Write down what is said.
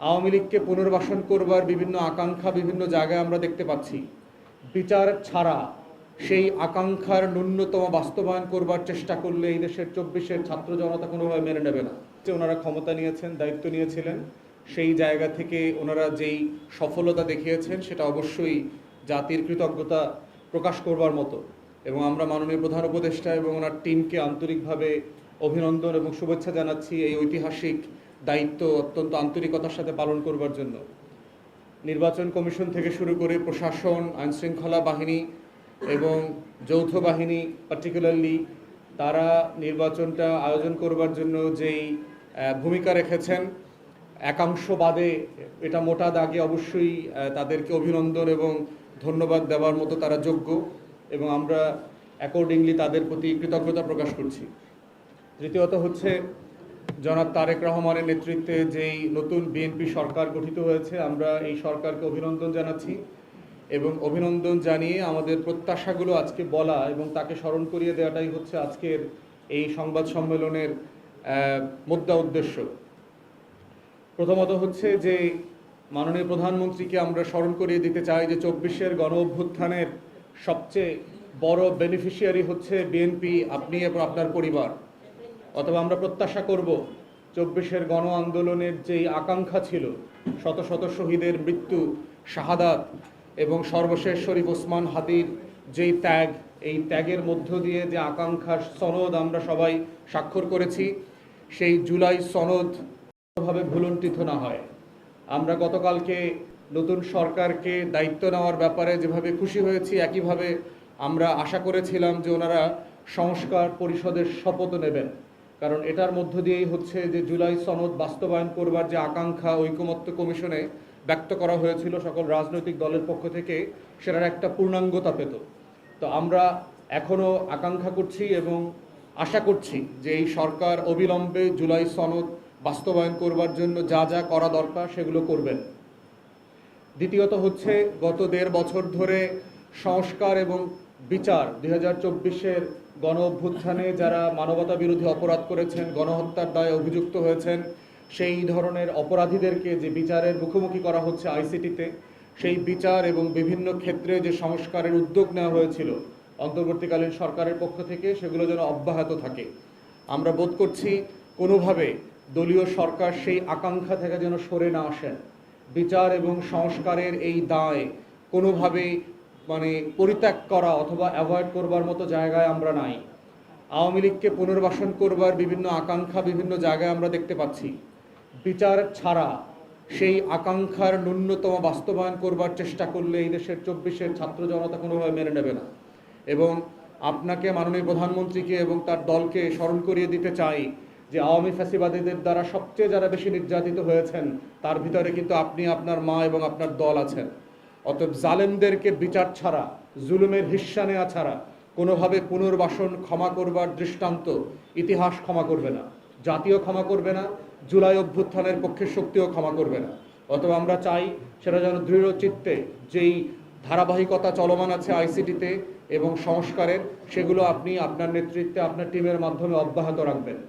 আওয়ামী লীগকে পুনর্বাসন করবার বিভিন্ন আকাঙ্ক্ষা বিভিন্ন জায়গায় আমরা দেখতে পাচ্ছি। বিচার ছাড়া সেই আকাঙ্ক্ষার ন্যূনতম বাস্তবায়ন করবার চেষ্টা করলে এই দেশের 24-এর ছাত্র জনতা কোনোভাবে মেনে নেবে না। যে ওনারা ক্ষমতা নিয়েছেন, দায়িত্ব নিয়েছিলেন, সেই জায়গা থেকে ওনারা যেই সফলতা দেখিয়েছেন সেটা অবশ্যই জাতির কৃতজ্ঞতা প্রকাশ করবার মতো। এবং আমরা মাননীয় প্রধান উপদেষ্টা এবং ওনার টিমকে আন্তরিকভাবে অভিনন্দন এবং শুভেচ্ছা জানাচ্ছি এই ঐতিহাসিক দায়িত্ব অত্যন্ত আন্তরিকতার সাথে পালন করবার জন্য। নির্বাচন কমিশন থেকে শুরু করে প্রশাসন, আইনশৃঙ্খলা বাহিনী এবং যৌথ বাহিনী পার্টিকুলারলি তারা নির্বাচনটা আয়োজন করবার জন্য যেই ভূমিকা রেখেছেন, একাংশ বাদে এটা মোটা দাগে অবশ্যই তাদেরকে অভিনন্দন এবং ধন্যবাদ দেওয়ার মতো তারা যোগ্য এবং আমরা অ্যাকর্ডিংলি তাদের প্রতি কৃতজ্ঞতা প্রকাশ করছি। তৃতীয়ত হচ্ছে জনাব তারেক রহমানের নেতৃত্বে যেই নতুন বিএনপি সরকার গঠিত হয়েছে, আমরা এই সরকারকে অভিনন্দন জানাচ্ছি এবং অভিনন্দন জানিয়ে আমাদের প্রত্যাশাগুলো আজকে বলা এবং তাকে স্মরণ করিয়ে দেওয়াটাই হচ্ছে আজকের এই সংবাদ সম্মেলনের মুদ্রা উদ্দেশ্য। প্রথমত হচ্ছে যে মাননীয় প্রধানমন্ত্রীকে আমরা স্মরণ করিয়ে দিতে চাই যে 24-এর গণ অভ্যুত্থানের সবচেয়ে বড় বেনিফিশিয়ারি হচ্ছে বিএনপি, আপনি এবং আপনার পরিবার। অথবা আমরা প্রত্যাশা করব 24-এর গণ আন্দোলনের যেই আকাঙ্ক্ষা ছিল, শত শত শহীদের মৃত্যু, শাহাদাত এবং সর্বশেষ শরীফ ওসমান হাদির যেই ত্যাগ, এই ত্যাগের মধ্য দিয়ে যে আকাঙ্ক্ষার সনদ আমরা সবাই স্বাক্ষর করেছি, সেই জুলাই সনদ ভাবে ভুলণ্ঠিত না হয়। আমরা গতকালকে নতুন সরকারকে দায়িত্ব নেওয়ার ব্যাপারে যেভাবে খুশি হয়েছি, একইভাবে আমরা আশা করেছিলাম যে ওনারা সংস্কার পরিষদের শপথ নেবেন, কারণ এটার মধ্য দিয়েই হচ্ছে যে জুলাই সনদ বাস্তবায়ন করবার যে আকাঙ্ক্ষা ঐকমত্য কমিশনে ব্যক্ত করা হয়েছিল সকল রাজনৈতিক দলের পক্ষ থেকে, সেটার একটা পূর্ণাঙ্গতা পেত। তো আমরা এখনও আকাঙ্ক্ষা করছি এবং আশা করছি যে এই সরকার অবিলম্বে জুলাই সনদ বাস্তবায়ন করবার জন্য যা যা করা দরকার সেগুলো করবেন। দ্বিতীয়ত হচ্ছে গত 1.5 বছর ধরে সংস্কার এবং বিচার 2024-এর গণ অভ্যুত্থানে যারা মানবতা বিরোধী অপরাধ করেছেন, গণহত্যার দায়ে অভিযুক্ত হয়েছেন, সেই ধরনের অপরাধীদেরকে যে বিচারের মুখোমুখি করা হচ্ছে আইসিটিতে, সেই বিচার এবং বিভিন্ন ক্ষেত্রে যে সংস্কারের উদ্যোগ নেওয়া হয়েছিল অন্তর্বর্তীকালীন সরকারের পক্ষ থেকে, সেগুলো যেন অব্যাহত থাকে। আমরা বোধ করছি কোনোভাবে দলীয় সরকার সেই আকাঙ্ক্ষা থেকে যেন সরে না আসেন। বিচার এবং সংস্কারের এই দায় কোনোভাবেই পরিত্যাগ করা অথবা অ্যাভয়েড করবার মতো জায়গায় আমরা নাই। আওয়ামী লীগকে পুনর্বাসন করবার বিভিন্ন আকাঙ্ক্ষা বিভিন্ন জায়গায় আমরা দেখতে পাচ্ছি। বিচার ছাড়া সেই আকাঙ্ক্ষার ন্যূনতম বাস্তবায়ন করবার চেষ্টা করলে এই দেশের 24-এর ছাত্র জনতা কোনোভাবে মেনে নেবে না। এবং আপনাকে, মাননীয় প্রধানমন্ত্রীকে এবং তার দলকে স্মরণ করিয়ে দিতে চাই যে আওয়ামী ফ্যাসিবাদীদের দ্বারা সবচেয়ে যারা বেশি নির্যাতিত হয়েছেন, তার ভিতরে কিন্তু আপনি, আপনার মা এবং আপনার দল আছেন। অতএব জালেমদেরকে বিচার ছাড়া, জুলুমের হিস্সা নেওয়া ছাড়া কোনোভাবে পুনর্বাসন ক্ষমা করবার দৃষ্টান্ত ইতিহাস ক্ষমা করবে না, জাতীয় ক্ষমা করবে না, জুলাই অভ্যুত্থানের পক্ষের শক্তিও ক্ষমা করবে না। অতএব আমরা চাই সেটা যেন দৃঢ় চিত্তে যেই ধারাবাহিকতা চলমান আছে আইসিটিতে এবং সংস্কারের, সেগুলো আপনি আপনার নেতৃত্বে আপনার টিমের মাধ্যমে অব্যাহত রাখবেন।